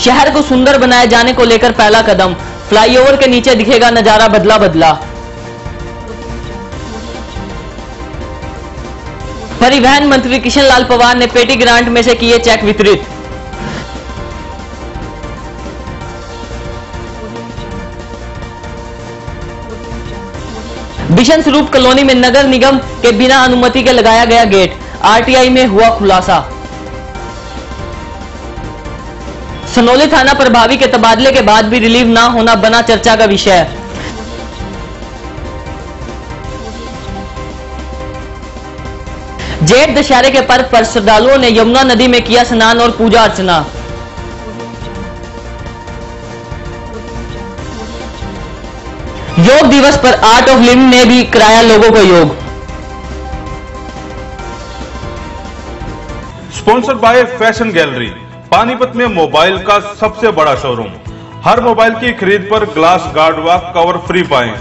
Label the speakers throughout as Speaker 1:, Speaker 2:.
Speaker 1: शहर को सुंदर बनाए जाने को लेकर पहला कदम, फ्लाईओवर के नीचे दिखेगा नजारा बदला बदला। परिवहन मंत्री किशन लाल पवार ने पेटी ग्रांट में से किए चेक वितरित। बिशन स्वरूप कॉलोनी में नगर निगम के बिना अनुमति के लगाया गया गेट, आरटीआई में हुआ खुलासा। सनोली थाना प्रभावी के तबादले के बाद भी रिलीव ना होना बना चर्चा का विषय। जेठ दशहरे के पर्व पर श्रद्धालुओं ने यमुना नदी में किया स्नान और पूजा अर्चना। योग दिवस पर आर्ट ऑफ लिविंग ने भी कराया लोगों को योग।
Speaker 2: Sponsored by fashion gallery, Panipat में मोबाइल का सबसे बड़ा शोरूम। हर मोबाइल की खरीद पर ग्लास गार्ड व कवर फ्री पाएं।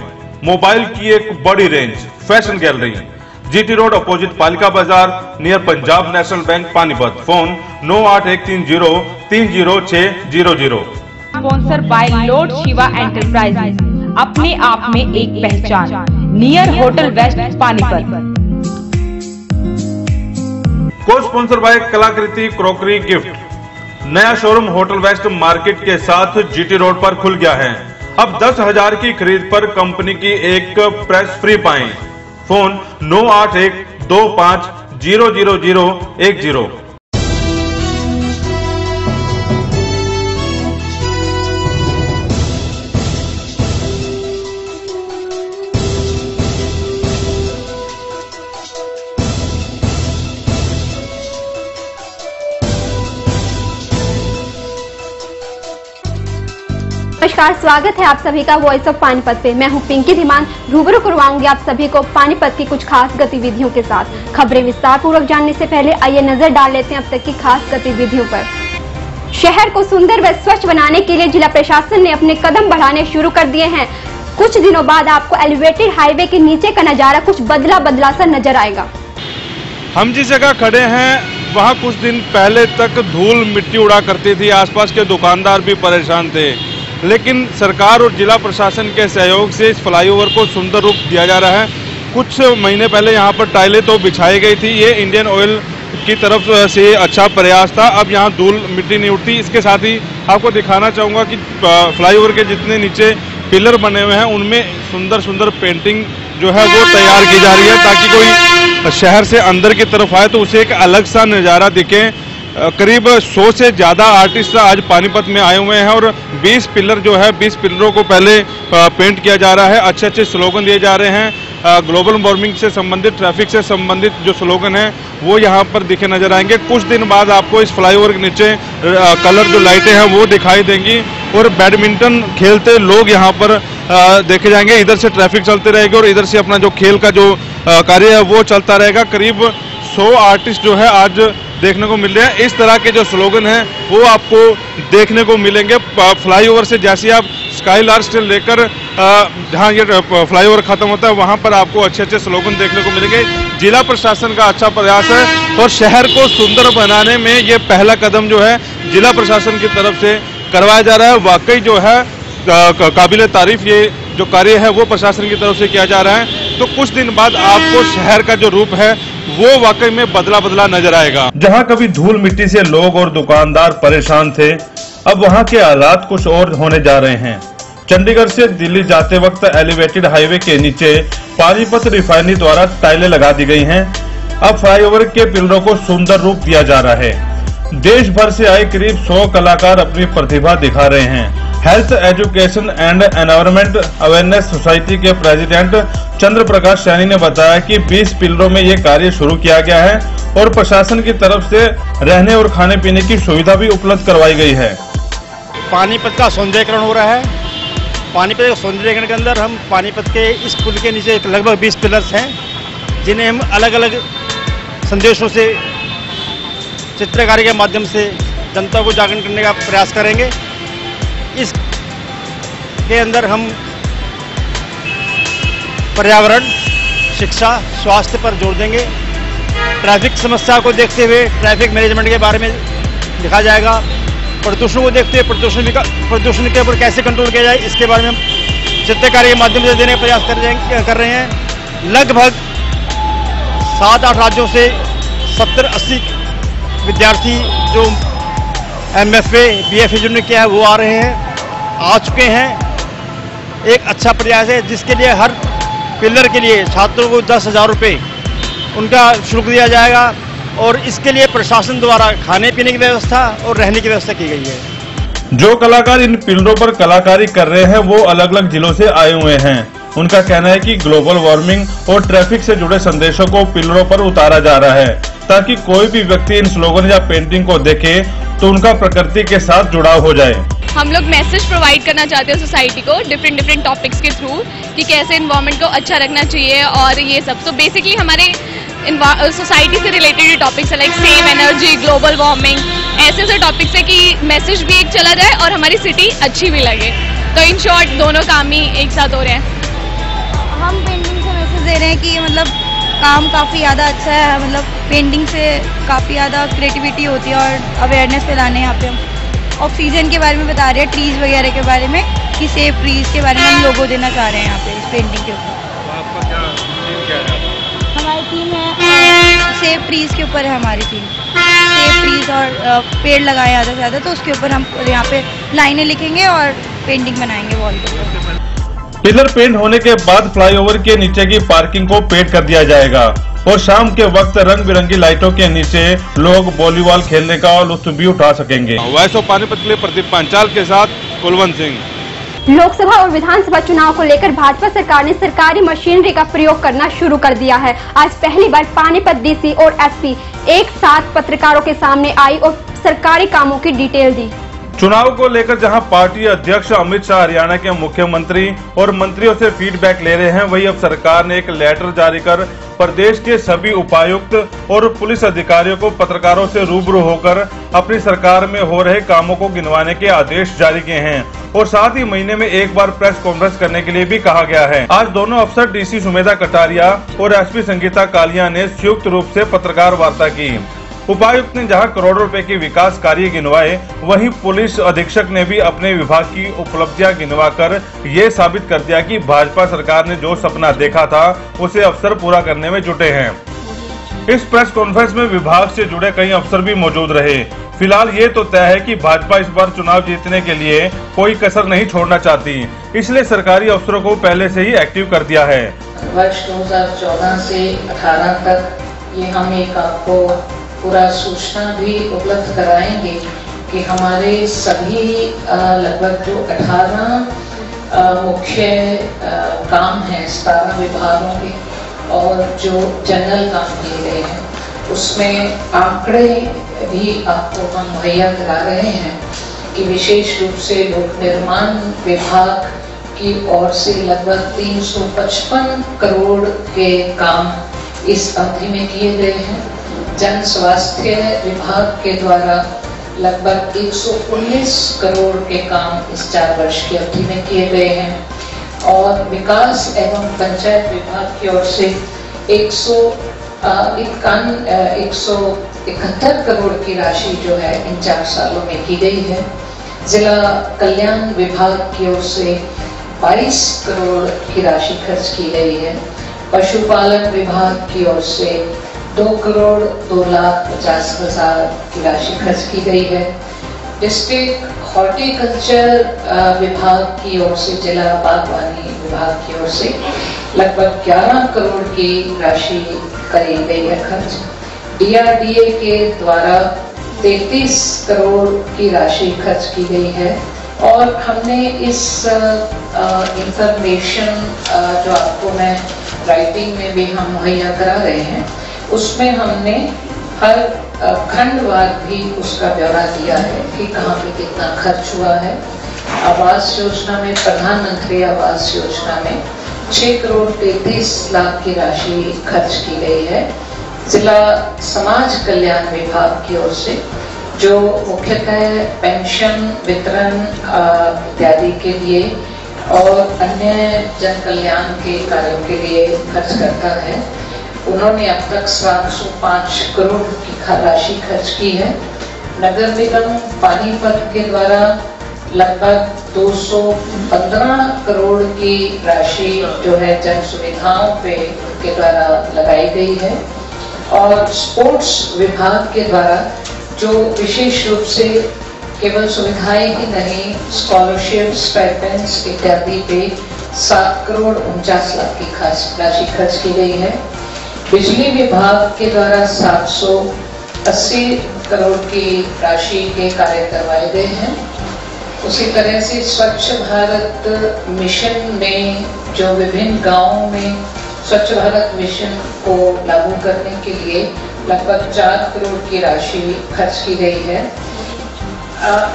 Speaker 2: मोबाइल की एक बड़ी range. Fashion gallery, GT road opposite पालिका बाजार, near Punjab national bank, Panipat. Phone 9813030600।
Speaker 3: Sponsored by Lord Shiva enterprises, अपने आप में एक पहचान, नियर होटल वेस्ट, पानीपत।
Speaker 2: को sponsor by Kalakriti crockery gift. नया शोरूम होटल वेस्ट मार्केट के साथ जीटी रोड पर खुल गया है। अब 10,000 की खरीद पर कंपनी की एक प्रेस फ्री पाएं। फोन 9812500010।
Speaker 4: नमस्कार, स्वागत है आप सभी का वॉइस ऑफ पानीपत पे। मैं हूं पिंकी धीमान। रूबरू करवाऊंगी आप सभी को पानीपत की कुछ खास गतिविधियों के साथ। खबरें विस्तार पूर्वक जानने से पहले आइए नजर डाल लेते हैं अब तक की खास गतिविधियों पर। शहर को सुंदर व स्वच्छ बनाने के लिए जिला प्रशासन ने अपने कदम बढ़ाने शुरू कर दिए हैं। कुछ दिनों बाद आपको एलिवेटेड हाईवे के नीचे का नजारा कुछ बदला बदला सा नजर आएगा।
Speaker 2: हम जिस जगह खड़े हैं वहाँ कुछ दिन पहले तक धूल मिट्टी उड़ा करती थी, आसपास के दुकानदार भी परेशान थे, लेकिन सरकार और जिला प्रशासन के सहयोग से इस फ्लाईओवर को सुंदर रूप दिया जा रहा है। कुछ महीने पहले यहाँ पर टाइलें तो बिछाई गई थी, ये इंडियन ऑयल की तरफ से अच्छा प्रयास था। अब यहाँ धूल मिट्टी नहीं उठती। इसके साथ ही आपको दिखाना चाहूँगा कि फ्लाईओवर के जितने नीचे पिलर बने हुए हैं उनमें सुंदर सुंदर पेंटिंग जो है वो तैयार की जा रही है, ताकि कोई शहर से अंदर की तरफ आए तो उसे एक अलग सा नज़ारा दिखे। करीब 100 से ज़्यादा आर्टिस्ट आज पानीपत में आए हुए हैं और 20 पिलर जो है 20 पिलरों को पहले पेंट किया जा रहा है। अच्छे अच्छे स्लोगन दिए जा रहे हैं। ग्लोबल वार्मिंग से संबंधित, ट्रैफिक से संबंधित जो स्लोगन है वो यहाँ पर दिखे नजर आएंगे। कुछ दिन बाद आपको इस फ्लाईओवर के नीचे कलर जो लाइटें हैं वो दिखाई देंगी और बैडमिंटन खेलते लोग यहाँ पर देखे जाएंगे। इधर से ट्रैफिक चलते रहेगी और इधर से अपना जो खेल का जो कार्य है वो चलता रहेगा। करीब 100 आर्टिस्ट जो है आज देखने को मिल रहे हैं। इस तरह के जो स्लोगन हैं वो आपको देखने को मिलेंगे। फ्लाईओवर से जैसे आप स्काईलार्क से लेकर जहाँ ये फ्लाईओवर खत्म होता है वहाँ पर आपको अच्छे अच्छे स्लोगन देखने को मिलेंगे। जिला प्रशासन का अच्छा प्रयास है और शहर को सुंदर बनाने में ये पहला कदम जो है जिला प्रशासन की तरफ से करवाया जा रहा है। वाकई जो है काबिले तारीफ ये जो कार्य है वो प्रशासन की तरफ से किया जा रहा है। तो कुछ दिन बाद आपको शहर का जो रूप है वो वाकई में बदला बदला नजर आएगा। जहां कभी धूल मिट्टी से लोग और दुकानदार परेशान थे, अब वहां के हालात कुछ और होने जा रहे हैं। चंडीगढ़ से दिल्ली जाते वक्त एलिवेटेड हाईवे के नीचे पानीपत रिफाइनरी द्वारा टाइलें लगा दी गई हैं। अब फ्लाईओवर के पिलरों को सुंदर रूप दिया जा रहा है। देश भर से आए करीब 100 कलाकार अपनी प्रतिभा दिखा रहे हैं। Health education and environment awareness society के प्रेसिडेंट चंद्र प्रकाश सैनी ने बताया कि 20 पिलरों में ये कार्य शुरू किया गया है और प्रशासन की तरफ से रहने और खाने पीने की सुविधा भी उपलब्ध करवाई गई है।
Speaker 5: पानीपत का सौंदर्यीकरण हो रहा है। पानीपत के सौंदर्यीकरण के अंदर हम पानीपत के इस पुल के नीचे लगभग 20 पिलर्स हैं, जिन्हें हम अलग अलग संदेशों से चित्रकारी के माध्यम से जनता को जागरण करने का प्रयास करेंगे। इस के अंदर हम पर्यावरण, शिक्षा, स्वास्थ्य पर जोर देंगे। ट्रैफिक समस्या को देखते हुए ट्रैफिक मैनेजमेंट के बारे में लिखा जाएगा। प्रदूषण को देखते हुए प्रदूषण के ऊपर कैसे कंट्रोल किया जाए, इसके बारे में हम चित्रकारी के माध्यम से देने का प्रयास कर रहे हैं। लगभग 7-8 राज्यों से 70-80 विद्यार्थी जो MFA, BFA जिन्होंने किया है वो आ रहे हैं, आ चुके हैं। एक अच्छा प्रयास है जिसके लिए हर पिलर के लिए छात्रों को 10,000 रुपये उनका शुल्क दिया जाएगा और इसके लिए प्रशासन द्वारा खाने पीने की व्यवस्था और रहने की व्यवस्था की गई है।
Speaker 2: जो कलाकार इन पिलरों पर कलाकारी कर रहे हैं वो अलग अलग जिलों से आए हुए हैं। उनका कहना है कि ग्लोबल वार्मिंग और ट्रैफिक से जुड़े संदेशों को पिलरों पर उतारा जा रहा है ताकि कोई भी व्यक्ति इन स्लोगन या पेंटिंग को देखे तो उनका प्रकृति के साथ जुड़ाव हो जाए।
Speaker 6: हम लोग मैसेज प्रोवाइड करना चाहते हैं सोसाइटी को डिफरेंट टॉपिक्स के थ्रू कि कैसे एनवायरनमेंट को अच्छा रखना चाहिए और ये सब। सो बेसिकली हमारे सोसाइटी से रिलेटेड टॉपिक्स है like save energy, global warming, ऐसे टॉपिक्स है कि मैसेज भी एक चला जाए और हमारी सिटी अच्छी भी लगे। तो इन शॉर्ट दोनों काम ही एक साथ हो रहे हैं।
Speaker 7: हम पेंटिंग से मैसेज दे रहे हैं कि मतलब काम काफ़ी ज़्यादा अच्छा है, मतलब पेंटिंग से काफ़ी ज़्यादा क्रिएटिविटी होती है और अवेयरनेस फैलाने यहाँ पे हम ऑक्सीजन के बारे में बता रहे हैं, ट्रीज़ वगैरह के बारे में कि सेव ट्रीज़ के बारे में हम लोगों देना चाह रहे हैं यहाँ पे इस पेंटिंग के ऊपर।
Speaker 2: आपका क्या है?
Speaker 7: हमारी टीम है सेव ट्रीज़ के ऊपर है हमारी टीम। सेव ट्रीज़ और पेड़ लगाए ज़्यादा से ज़्यादा, तो उसके ऊपर हम यहाँ पे लाइनें लिखेंगे और पेंटिंग बनाएंगे वॉल के ऊपर।
Speaker 2: पिलर पेंट होने के बाद फ्लाईओवर के नीचे की पार्किंग को पेंट कर दिया जाएगा और शाम के वक्त रंग बिरंगी लाइटों के नीचे लोग वॉलीबॉल खेलने का लुत्फ भी उठा सकेंगे। वॉइस ऑफ पानीपत के लिए प्रदीप पांचाल के साथ कुलवंत सिंह।
Speaker 4: लोकसभा और विधानसभा चुनाव को लेकर भाजपा सरकार ने सरकारी मशीनरी का प्रयोग करना शुरू कर दिया है। आज पहली बार पानीपत डीसी और एसपी एक साथ पत्रकारों के सामने आई और सरकारी कामों की डिटेल दी।
Speaker 2: चुनाव को लेकर जहां पार्टी अध्यक्ष अमित शाह हरियाणा के मुख्यमंत्री और मंत्रियों से फीडबैक ले रहे हैं, वहीं अब सरकार ने एक लेटर जारी कर प्रदेश के सभी उपायुक्त और पुलिस अधिकारियों को पत्रकारों से रूबरू होकर अपनी सरकार में हो रहे कामों को गिनवाने के आदेश जारी किए हैं और साथ ही महीने में एक बार प्रेस कॉन्फ्रेंस करने के लिए भी कहा गया है। आज दोनों अफसर डीसी सुमेधा कटारिया और एसपी संगीता कालिया ने संयुक्त रूप से पत्रकार वार्ता की। उपायुक्त ने जहां करोड़ों रुपए के विकास कार्य गिनवाए, वहीं पुलिस अधीक्षक ने भी अपने विभाग की उपलब्धियां गिनवाकर ये साबित कर दिया कि भाजपा सरकार ने जो सपना देखा था उसे अफसर पूरा करने में जुटे हैं। इस प्रेस कॉन्फ्रेंस में विभाग से जुड़े कई अफसर भी मौजूद रहे। फिलहाल ये तो तय है कि भाजपा इस बार चुनाव जीतने के लिए कोई कसर नहीं छोड़ना चाहती, इसलिए सरकारी अफसरों को पहले से ही एक्टिव कर दिया है।
Speaker 8: वर्ष 2014 से 18 तक ये हम एक आपको पूरा सूचना भी उपलब्ध कराएंगे कि हमारे सभी लगभग जो 18 मुख्य काम हैं 17 विभागों के और जो जनरल काम किए गए हैं, उसमें आंकड़े भी आपको हम मुहैया करा रहे हैं कि विशेष रूप से लोक निर्माण विभाग की ओर से लगभग 355 करोड़ के काम इस अवधि में किए गए हैं। जन स्वास्थ्य विभाग के द्वारा लगभग 119 करोड़ के काम इस 4 वर्ष की अवधि में किए गए हैं और विकास एवं पंचायत विभाग की ओर से 171 करोड़ की राशि जो है इन 4 सालों में की गई है। जिला कल्याण विभाग की ओर से 22 करोड़ की राशि खर्च की गई है। पशुपालन विभाग की ओर से 2,02,50,000 की राशि खर्च की गई है। डिस्ट्रिक्ट हॉर्टिकल्चर विभाग की ओर से, जिला बागवानी विभाग की ओर से लगभग 11 करोड़ की राशि करी गई है खर्च। DRDA के द्वारा 33 करोड़ की राशि खर्च की गई है और हमने इस इंफॉर्मेशन जो आपको मैं राइटिंग में भी हम मुहैया करा रहे हैं, उसमें हमने हर खंडवार भी उसका ब्यौरा दिया है कि कहाँ पे कितना खर्च हुआ है। आवास योजना में, प्रधानमंत्री आवास योजना में 6 करोड़ 33 लाख की राशि खर्च की गई है। जिला समाज कल्याण विभाग की ओर से जो मुख्यतः पेंशन वितरण इत्यादि के लिए और अन्य जन कल्याण के कार्यों के लिए खर्च करता है, उन्होंने अब तक 705 करोड़ की राशि खर्च की है। नगर निगम पानीपत के द्वारा लगभग 215 करोड़ की राशि जो है जन सुविधाओं पे के द्वारा लगाई गई है और स्पोर्ट्स विभाग के द्वारा जो विशेष रूप से केवल सुविधाएं ही नहीं, स्कॉलरशिप, स्टाइपेंड्स इत्यादि पे 7 करोड़ 49 लाख की खास राशि खर्च की गई है। बिजली विभाग के द्वारा 780 करोड़ की राशि के कार्य करवाए गए हैं। उसी तरह से स्वच्छ भारत मिशन में जो विभिन्न गांवों में स्वच्छ भारत मिशन को लागू करने के लिए लगभग 4 करोड़ की राशि खर्च की गई है।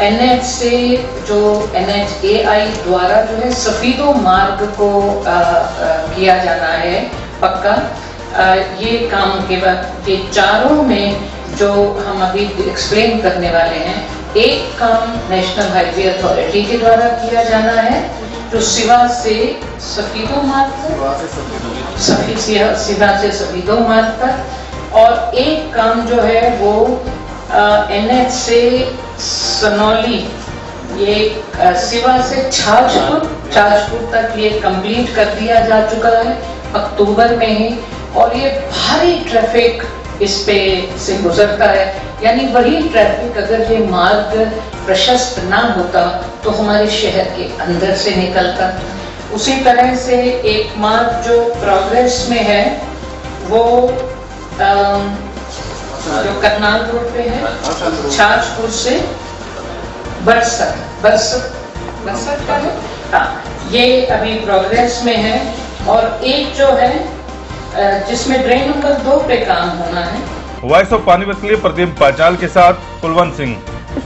Speaker 8: NH से जो NHAI द्वारा जो है सफीदो मार्ग को किया जाना है पक्का, ये काम के बाद ये चारों में जो हम अभी एक्सप्लेन करने वाले हैं, एक काम नेशनल हाईवे अथॉरिटी के द्वारा किया जाना है जो सिवा से सफीदो मार्ग सिवा से सफीदो मार्ग तक, और एक काम जो है वो NH से सनौली, ये सिवा से छाछपुर तक ये कंप्लीट कर दिया जा चुका है अक्टूबर में ही, और ये भारी ट्रैफिक इस पे से गुजरता है। यानी वही ट्रैफिक अगर ये मार्ग प्रशस्त ना होता तो हमारे शहर के अंदर से निकलता। उसी तरह से एक मार्ग जो प्रोग्रेस में है वो जो करनाल रोड पे है, छाछपुर से बरसत का है, ये अभी प्रोग्रेस में है। और एक जो है जिसमें ड्रेन नंबर 2 पे काम होना है।
Speaker 2: वॉइस ऑफ पानीपत के लिए प्रदीप पांचाल के साथ कुलवंत सिंह।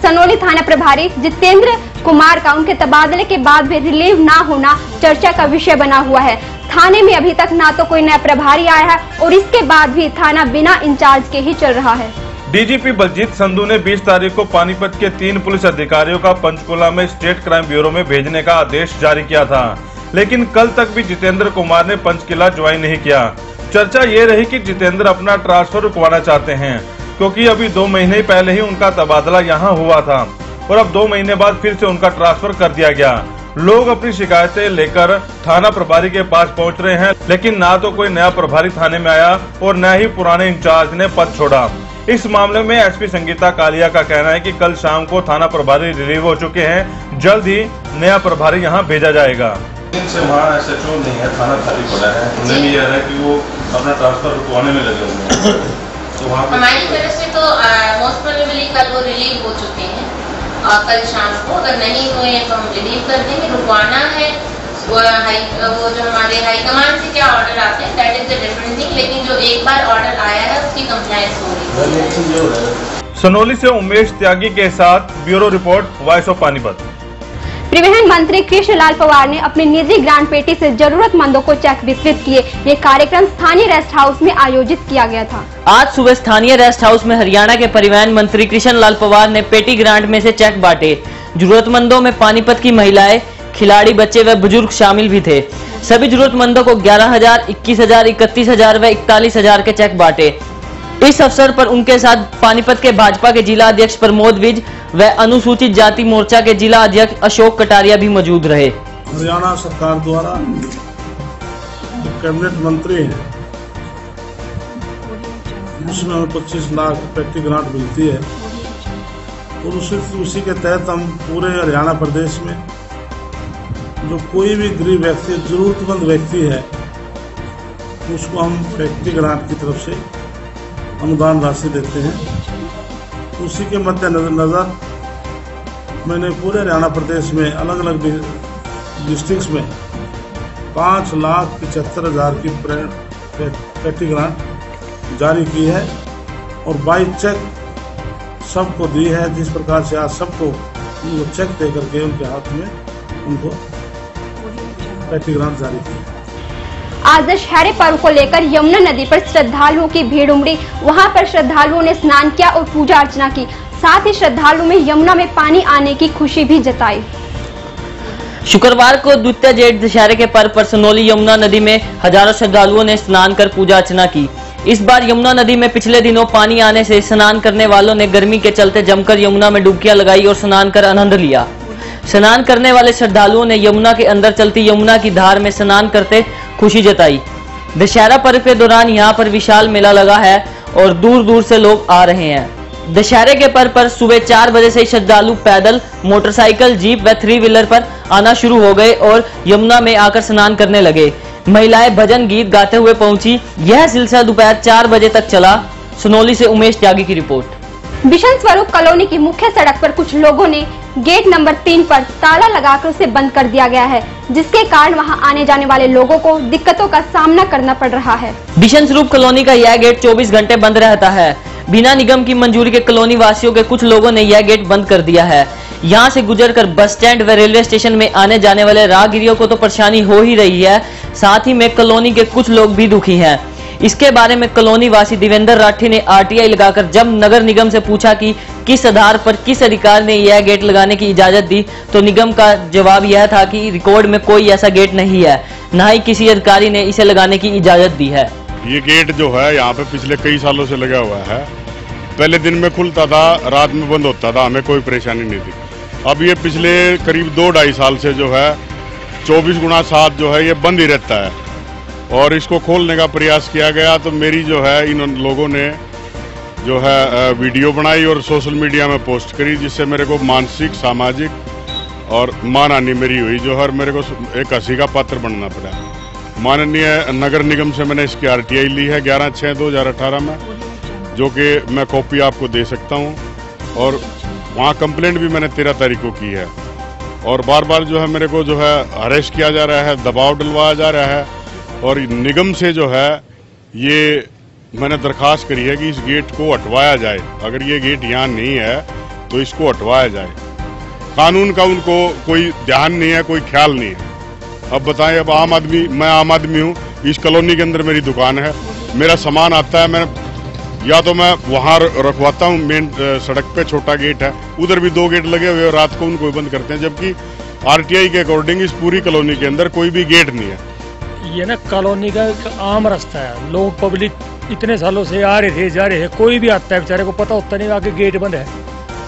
Speaker 4: सनोली थाना प्रभारी जितेंद्र कुमार का उनके तबादले के बाद भी रिलीव ना होना चर्चा का विषय बना हुआ है। थाने में अभी तक ना तो कोई नया प्रभारी आया है और इसके बाद भी थाना बिना इंचार्ज के ही चल रहा है।
Speaker 2: डीजीपी बलजीत संधू ने 20 तारीख को पानीपत के 3 पुलिस अधिकारियों का पंचकुला में स्टेट क्राइम ब्यूरो में भेजने का आदेश जारी किया था, लेकिन कल तक भी जितेंद्र कुमार ने पंचकुला ज्वाइन नहीं किया। चर्चा ये रही कि जितेंद्र अपना ट्रांसफर रुकवाना चाहते हैं, क्योंकि अभी 2 महीने पहले ही उनका तबादला यहाँ हुआ था और अब 2 महीने बाद फिर से उनका ट्रांसफर कर दिया गया। लोग अपनी शिकायतें लेकर थाना प्रभारी के पास पहुँच रहे हैं, लेकिन ना तो कोई नया प्रभारी थाने में आया और न ही पुराने इंचार्ज ने पद छोड़ा। इस मामले में एसपी संगीता कालिया का कहना है कि कल शाम को थाना प्रभारी रिलीव हो चुके हैं, जल्द ही नया प्रभारी यहां भेजा जाएगा।
Speaker 9: से वहाँ SHO नहीं है, थाना खाली पड़ा है, उन्हें भी यह है कि वो अपना ट्रांसफर रुकवाने में लगे हुए हैं। तो वहाँ
Speaker 10: हमारी तरफ से तो मोस्ट प्रोबेबली कल वो रिलीव हो चुके हैं और कल शाम को अगर नहीं हुए हैं तो हम रिलीव कर देंगे। रुकवाना है वो जो हमारे हाईकमान से क्या ऑर्डर आते हैं that is the different thing, लेकिन जो एक बार ऑर्डर आया है उसकी कंप्लायंस हो रही है।
Speaker 2: सनोली से उमेश त्यागी के साथ bureau report, voice of Panipat.
Speaker 4: परिवहन मंत्री कृष्णलाल पवार ने अपनी निजी ग्रांट पेटी से जरूरतमंदों को चेक वितरित किए। ये कार्यक्रम स्थानीय रेस्ट हाउस में आयोजित किया गया था।
Speaker 1: आज सुबह स्थानीय रेस्ट हाउस में हरियाणा के परिवहन मंत्री कृष्णलाल पवार ने पेटी ग्रांट में से चेक बांटे। जरूरतमंदों में पानीपत की महिलाएं, खिलाड़ी, बच्चे व बुजुर्ग शामिल भी थे। सभी जरूरतमंदों को 11,000, 21,000, 31,000 व 41,000 के चेक बांटे। इस अवसर पर उनके साथ पानीपत के भाजपा के जिला अध्यक्ष प्रमोद विज व अनुसूचित जाति मोर्चा के जिला अध्यक्ष अशोक कटारिया भी मौजूद रहे।
Speaker 11: हरियाणा सरकार द्वारा कैबिनेट मंत्री हैं, उसमें हमें 25 लाख पेटी ग्रांट मिलती है और उसी के तहत हम पूरे हरियाणा प्रदेश में जो कोई भी गरीब व्यक्ति, जरूरतमंद व्यक्ति है, उसको हम पेटी ग्रांट की तरफ से अनुदान राशि देते हैं। उसी के मद्देनजर मैंने पूरे हरियाणा प्रदेश में अलग अलग डिस्ट्रिक्ट्स में 5,75,000 की पेटी ग्रांट जारी की है और बाई चेक सबको दी है। जिस प्रकार से आज सबको उनको चेक दे करके उनके हाथ में उनको पेटी ग्रांट जारी की।
Speaker 4: आज दशहरे पर्व को लेकर यमुना नदी पर श्रद्धालुओं की भीड़ उमड़ी। वहां पर श्रद्धालुओं ने स्नान किया और पूजा अर्चना की। साथ ही श्रद्धालुओं में यमुना में पानी आने की खुशी भी जताई।
Speaker 1: शुक्रवार को द्वितीय जेठ दशहरे के पर्व पर सनोली यमुना नदी में हजारों श्रद्धालुओं ने स्नान कर पूजा अर्चना की। इस बार यमुना नदी में पिछले दिनों पानी आने से स्नान करने वालों ने गर्मी के चलते जमकर यमुना में डुबकियां लगाई और स्नान कर आनंद लिया। स्नान करने वाले श्रद्धालुओं ने यमुना के अंदर चलती यमुना की धार में स्नान करते खुशी जताई। दशहरा पर्व के दौरान यहाँ पर विशाल मेला लगा है और दूर दूर से लोग आ रहे हैं। दशहरे के पर्व पर सुबह 4 बजे से श्रद्धालु पैदल, मोटरसाइकिल, जीप व 3 व्हीलर पर आना शुरू हो गए और यमुना में आकर स्नान करने लगे। महिलाएं भजन गीत गाते हुए पहुंची। यह सिलसिला दोपहर 4 बजे तक चला। सुनौली से उमेश त्यागी की रिपोर्ट।
Speaker 4: बिशन स्वरूप कॉलोनी की मुख्य सड़क पर कुछ लोगों ने गेट नंबर 3 पर ताला लगाकर उसे बंद कर दिया गया है, जिसके कारण वहां आने जाने वाले लोगों को दिक्कतों का सामना करना पड़ रहा है।
Speaker 1: बिशन स्वरूप कॉलोनी का यह गेट 24 घंटे बंद रहता है। बिना निगम की मंजूरी के कॉलोनी वासियों के कुछ लोगों ने यह गेट बंद कर दिया है। यहाँ से गुजरकर बस स्टैंड व रेलवे स्टेशन में आने जाने वाले राहगीरों को तो परेशानी हो ही रही है, साथ ही में कॉलोनी के कुछ लोग भी दुखी हैं। इसके बारे में कॉलोनी वासी देवेंद्र राठी ने आरटीआई लगाकर जब नगर निगम से पूछा कि किस आधार पर किस अधिकार ने यह गेट लगाने की इजाजत दी, तो निगम का जवाब यह था कि रिकॉर्ड में कोई ऐसा गेट नहीं है, न ही किसी अधिकारी ने इसे लगाने की इजाजत दी है।
Speaker 12: ये गेट जो है यहाँ पे पिछले कई सालों से लगा हुआ है। पहले दिन में खुलता था, रात में बंद होता था, हमें कोई परेशानी नहीं थी। अब ये पिछले करीब 2-2.5 साल से जो है 24x7 जो है ये बंद ही रहता है और इसको खोलने का प्रयास किया गया तो मेरी जो है इन लोगों ने जो है वीडियो बनाई और सोशल मीडिया में पोस्ट करी, जिससे मेरे को मानसिक, सामाजिक और मानहानि मेरी हुई, जो है मेरे को एक हंसी का पात्र बनना पड़ा। माननीय नगर निगम से मैंने इसकी आरटीआई ली है 11/6/2018 में, जो कि मैं कॉपी आपको दे सकता हूँ, और वहाँ कंप्लेंट भी मैंने 13 तारीख को की है। और बार बार जो है मेरे को जो है अरेस्ट किया जा रहा है, दबाव डलवाया जा रहा है, और निगम से जो है ये मैंने दरखास्त करी है कि इस गेट को हटवाया जाए। अगर ये गेट यहाँ नहीं है तो इसको हटवाया जाए। कानून का उनको कोई ध्यान नहीं है, कोई ख्याल नहीं है। अब बताएं, अब मैं आम आदमी हूँ, इस कॉलोनी के अंदर मेरी दुकान है, मेरा सामान आता है, मैं या तो मैं वहाँ रखवाता हूँ, मेन सड़क पे छोटा गेट है, उधर भी 2 गेट लगे हुए और रात को उनको बंद करते हैं, जबकि आरटीआई के अकॉर्डिंग इस पूरी कॉलोनी के अंदर कोई भी गेट नहीं है।
Speaker 13: ये ना कॉलोनी का एक आम रास्ता है, लोग पब्लिक इतने सालों से आ रहे थे, जा रहे हैं, कोई भी आता है बेचारे को पता होता नहीं आगे गेट बंद है,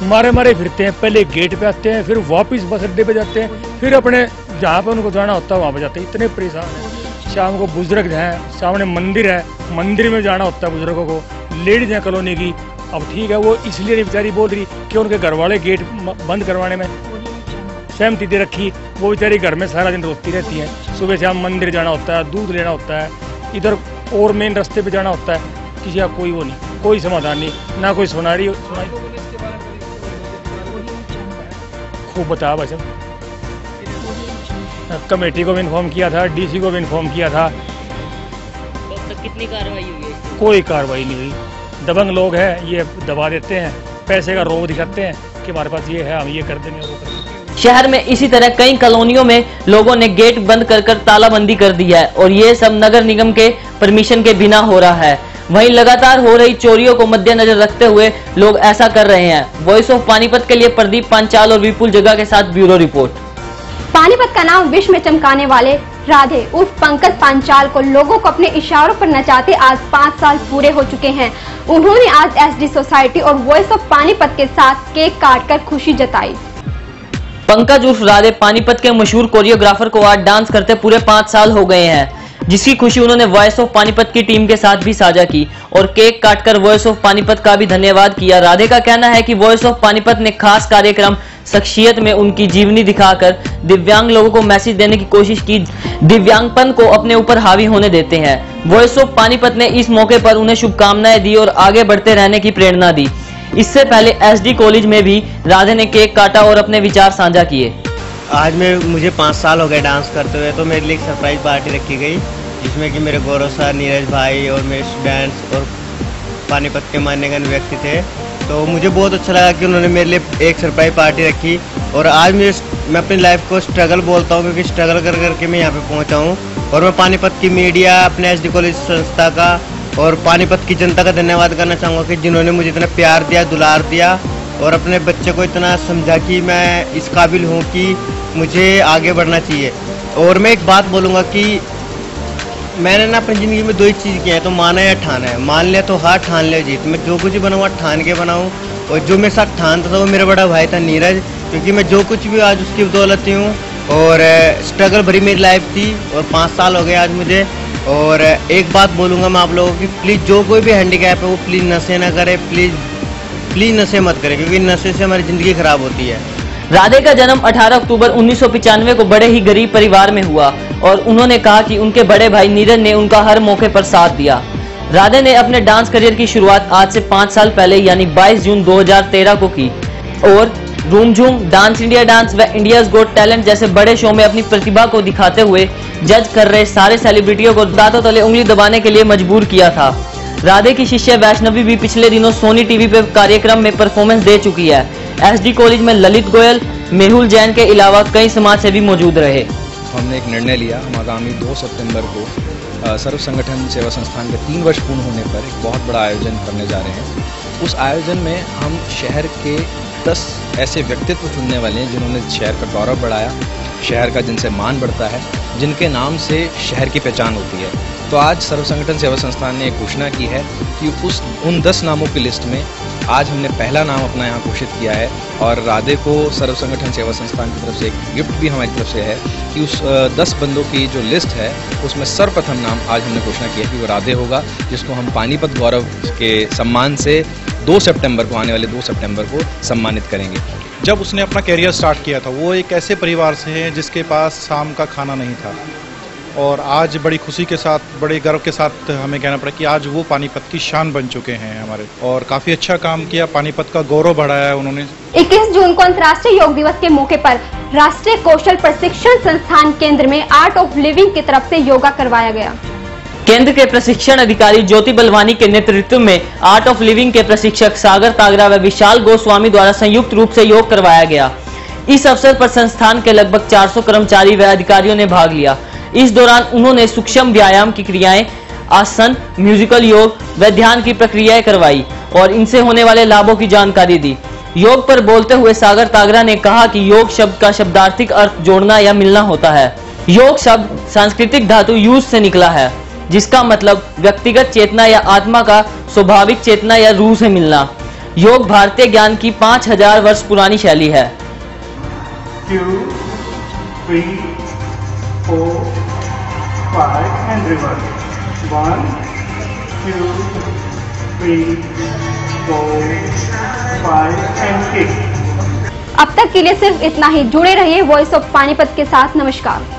Speaker 13: मारे फिरते हैं, पहले गेट पे आते हैं, फिर वापस बस अड्डे पे जाते हैं, फिर अपने जहाँ पे उनको जाना होता है वहाँ पे जाते हैं। इतने परेशान हैं। शाम को बुजुर्ग हैं, सामने मंदिर है, मंदिर में जाना होता है बुजुर्गों को, लेडीज है कॉलोनी की। अब ठीक है, वो इसलिए बेचारी बोल रही कि उनके घर वाले गेट बंद करवाने में सहमति दे रखी, वो बेचारी घर में सारा दिन रोती रहती है। सुबह शाम मंदिर जाना होता है, दूध लेना होता है, इधर और मेन रास्ते पे जाना होता है, किसी का कोई वो नहीं, कोई समाधान नहीं, ना कोई सुनाई। खूब बताया बस, कमेटी को भी इन्फॉर्म किया था, डीसी को भी इन्फॉर्म किया था।
Speaker 1: कितनी कार्रवाई हुई है?
Speaker 13: कोई कार्रवाई नहीं हुई। दबंग लोग हैं, ये दबा देते हैं, पैसे का रोग दिखाते हैं कि हमारे पास ये है, हम ये कर देंगे, वो कर देंगे।
Speaker 1: शहर में इसी तरह कई कॉलोनियों में लोगों ने गेट बंद कर तालाबंदी कर दी है और ये सब नगर निगम के परमिशन के बिना हो रहा है। वहीं लगातार हो रही चोरियों को मद्देनजर रखते हुए लोग ऐसा कर रहे हैं। वॉइस ऑफ पानीपत के लिए प्रदीप पांचाल और विपुल जगह के साथ ब्यूरो रिपोर्ट।
Speaker 4: पानीपत का नाम विश्व में चमकाने वाले राधे उर्फ पंकज पांचाल को लोगों को अपने इशारों पर नचाते आज 5 साल पूरे हो चुके हैं। उन्होंने आज एसडी सोसाइटी और वॉइस ऑफ पानीपत के साथ केक काटकर खुशी जताई।
Speaker 1: पंकज उर्फ राधे पानीपत के मशहूर कोरियोग्राफर को आज डांस करते पूरे 5 साल हो गए हैं, जिसकी खुशी उन्होंने वॉइस ऑफ पानीपत की टीम के साथ भी साझा की और केक काटकर वॉइस ऑफ पानीपत का भी धन्यवाद किया। राधे का कहना है कि वॉइस ऑफ पानीपत ने खास कार्यक्रम शख्सियत में उनकी जीवनी दिखाकर दिव्यांग लोगों को मैसेज देने की कोशिश की, दिव्यांगपन को अपने ऊपर हावी होने देते हैं। वॉइस ऑफ पानीपत ने इस मौके पर उन्हें शुभकामनाएं दी और आगे बढ़ते रहने की प्रेरणा दी। इससे पहले एसडी कॉलेज में भी राधे ने केक काटा और अपने विचार साझा किए।
Speaker 14: आज मुझे 5 साल हो गए डांस करते हुए, तो मेरे लिए एक सरप्राइज पार्टी रखी गई, जिसमें कि मेरे गौरव सर, नीरज भाई और मेरे स्टूडेंट्स और पानीपत के मान्यगण्य व्यक्ति थे। तो मुझे बहुत अच्छा लगा कि उन्होंने मेरे लिए एक सरप्राइज पार्टी रखी। और आज मैं अपनी लाइफ को स्ट्रगल बोलता हूँ, क्योंकि स्ट्रगल कर करके मैं यहाँ पे पहुँचा हूँ। और मैं पानीपत की मीडिया, अपने एसडी कॉलेज संस्था का और पानीपत की जनता का धन्यवाद करना चाहूँगा कि जिन्होंने मुझे इतना प्यार दिया, दुलार दिया और अपने बच्चे को इतना समझा कि मैं इस काबिल हूँ कि मुझे आगे बढ़ना चाहिए। और मैं एक बात बोलूँगा कि मैंने ना अपनी ज़िंदगी में 2 ही चीज़ किया है, तो माना या ठाना है। मान लिया तो हार, ठान लिया जीत। मैं जो कुछ भी बनाऊँगा ठान के बनाऊँ, और जो मेरे साथ ठानता था वो मेरा बड़ा भाई था नीरज, क्योंकि मैं जो कुछ भी आज उसकी बदौलत ही हूँ। और स्ट्रगल भरी मेरी लाइफ थी और 5 साल हो गए आज मुझे। और एक बात बोलूँगा मैं आप लोगों की, प्लीज़ जो कोई भी हैंडीकैप है वो प्लीज़ नशे ना करे, प्लीज़ नशे मत करें, क्योंकि नशे से हमारी ज़िंदगी खराब होती है।
Speaker 1: राधे का जन्म 18 अक्टूबर 1995 को बड़े ही गरीब परिवार में हुआ और उन्होंने कहा कि उनके बड़े भाई नीरज ने उनका हर मौके पर साथ दिया। राधे ने अपने डांस करियर की शुरुआत आज से 5 साल पहले यानी 22 जून 2013 को की और रूम झूम, डांस इंडिया डांस व इंडियाज गॉट टैलेंट जैसे बड़े शो में अपनी प्रतिभा को दिखाते हुए जज कर रहे सारे सेलिब्रिटियों को दांतों तले उंगली दबाने के लिए मजबूर किया था। राधे की शिष्य वैष्णवी भी पिछले दिनों सोनी टीवी पे कार्यक्रम में परफॉर्मेंस दे चुकी है। एसडी कॉलेज में ललित गोयल, मेहुल जैन के अलावा कई समाज सेवी मौजूद रहे।
Speaker 15: हमने एक निर्णय लिया, हम आगामी 2 सितंबर को सर्व संगठन सेवा संस्थान के 3 वर्ष पूर्ण होने पर एक बहुत बड़ा आयोजन करने जा रहे हैं। उस आयोजन में हम शहर के 10 ऐसे व्यक्तित्व चुनने वाले हैं जिन्होंने शहर का गौरव बढ़ाया, शहर का जिनसे मान बढ़ता है, जिनके नाम से शहर की पहचान होती है। तो आज सर्व संगठन सेवा संस्थान ने एक घोषणा की है कि उन 10 नामों की लिस्ट में आज हमने पहला नाम अपना यहाँ घोषित किया है। और राधे को सर्व संगठन सेवा संस्थान की तरफ से एक गिफ्ट भी हमारी तरफ से है कि उस 10 बंदों की जो लिस्ट है उसमें सर्वप्रथम नाम आज हमने घोषणा किया कि वो राधे होगा, जिसको हम पानीपत गौरव के सम्मान से 2 सितंबर को, आने वाले 2 सितंबर को सम्मानित करेंगे।
Speaker 16: जब उसने अपना कैरियर स्टार्ट किया था, वो एक ऐसे परिवार से है जिसके पास शाम का खाना नहीं था, और आज बड़ी खुशी के साथ, बड़े गर्व के साथ हमें कहना पड़ा कि आज वो पानीपत की शान बन चुके हैं हमारे, और काफी अच्छा काम किया, पानीपत का गौरव बढ़ाया है उन्होंने।
Speaker 4: 21 जून को अंतर्राष्ट्रीय योग दिवस के मौके पर राष्ट्रीय कौशल प्रशिक्षण संस्थान केंद्र में आर्ट ऑफ लिविंग की तरफ से योगा करवाया गया।
Speaker 1: केंद्र के प्रशिक्षण अधिकारी ज्योति बलवानी के नेतृत्व में आर्ट ऑफ लिविंग के प्रशिक्षक सागर तागरा व विशाल गोस्वामी द्वारा संयुक्त रूप से योग करवाया गया। इस अवसर पर संस्थान के लगभग 400 कर्मचारी व अधिकारियों ने भाग लिया। इस दौरान उन्होंने सूक्ष्म व्यायाम की क्रियाएं, आसन, म्यूजिकल योग व ध्यान की प्रक्रियाएं करवाई और इनसे होने वाले लाभों की जानकारी दी। योग पर बोलते हुए सागर तागरा ने कहा कि योग शब्द का शब्दार्थिक अर्थ जोड़ना या मिलना होता है। योग शब्द सांस्कृतिक धातु यूज से निकला है, जिसका मतलब व्यक्तिगत चेतना या आत्मा का स्वाभाविक चेतना या रूह से मिलना। योग भारतीय ज्ञान की 5000 वर्ष पुरानी शैली है।
Speaker 17: 2, 3, 4, 5 and reverse. 1, 2, 3, 4, 5 and kick.
Speaker 4: अब तक के लिए सिर्फ इतना ही। जुड़े रहिए वॉइस ऑफ पानीपत के साथ। नमस्कार।